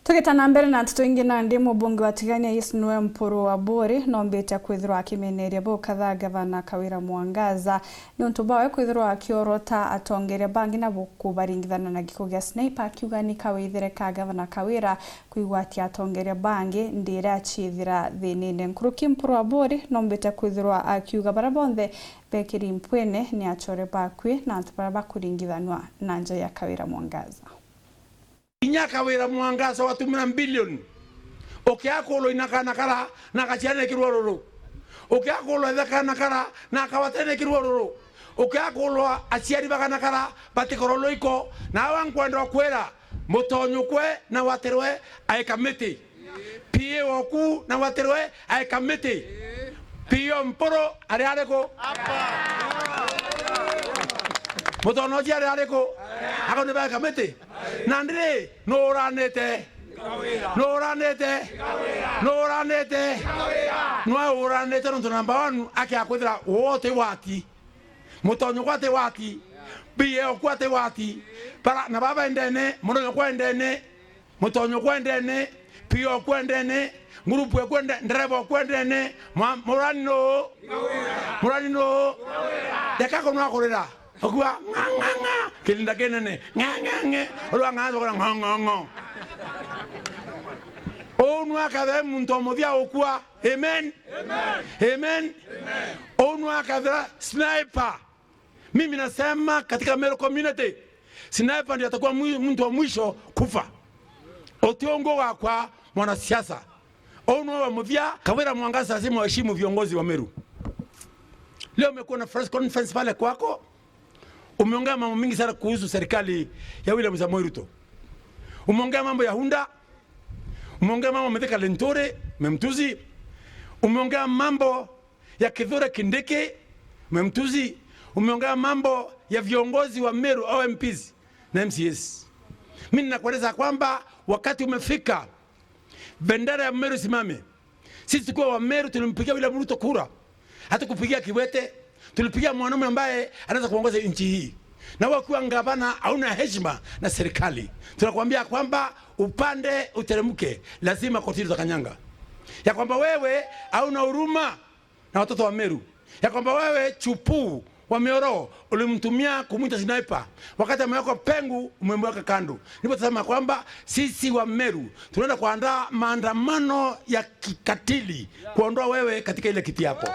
Tugitana mbere na tutoingi na ndi mubunge wa Tigania Isnue Mpuru wa Bori nombete kwithirwa akimeneria bo kadha gavana Kawira Mwangaza ni untu bawe kwithirwa akiorota atongeria bangi na bukubaringithana na giko gya sniper akiuga ni kawithire ka gavana Kawira kuigwatia atongeria bangi ndira achithira thinine nkuruki Mpuru wa Bori nombete kwithirwa akiuga barabonthe bekiri mpwene ni achore bakwi na antubara bakuringithanwa na nja ya Kawira Mwangaza. Inya Kawira Mwangaza watumira bilioni okiakolo inakana kara na kachiane kirwororo okiakolo edakana kara na kawatene kirwororo okiakolo achiari bakana kara batikoroloiko na wankwenda kwera mutonyukwe na waterwe aikamiti pie woku na waterwe aikamiti pio Mporo ari areko mutono jare areko ako ne ba kamete nandire no ranete no ranete no namba 1 aki akwithira wote wati mutonyo kwate wati biye okwate wati para na baba endene mutonyo kwendene mutonyo kwendene pio kwendene ngurupu kwende nderebo kwendene muranino dekako no akorera okwa nganga kilinda kenene nganga olwa ngazo kora nganga onu akadhe muntu modia okwa amen onu akadhe sniper mimi nasema katika Meru community sniper ndiye atakuwa mtu wa mwisho kufa otiongo kwa mwanasiasa onu wa modia Kawira Mwangaza lazima waheshimu viongozi wa Meru. Leo umekuwa na press conference pale kwako. Umeongea mambo mingi sana kuhusu serikali ya William Samoei Ruto. Umeongea mambo ya Hunda. Umeongea mambo Mithika Linturi, memtuzi. Umeongea mambo ya Kithure Kindiki, memtuzi. Umeongea mambo ya viongozi wa Meru au MPs na MCS. Mimi nakueleza kwamba wakati umefika bendera ya Meru simame. Sisi kwa wa Meru tulimpigia William Ruto kura. Hata kupigia Kiwete, tulipigia mwanaume ambaye anaweza kuongoza nchi hii. Na wewe kuwa gavana hauna heshima na serikali. Tunakuambia kwamba upande uteremke, lazima kotini za kanyanga. Ya kwamba wewe hauna huruma na watoto wa Meru. Ya kwamba wewe chupu wa Meru ulimtumia kumuita sniper. Wakati ameweka pengu umemweka kando. Ndipo tunasema kwamba sisi wa Meru tunaenda kuandaa maandamano ya kikatili kuondoa wewe katika ile kiti hapo.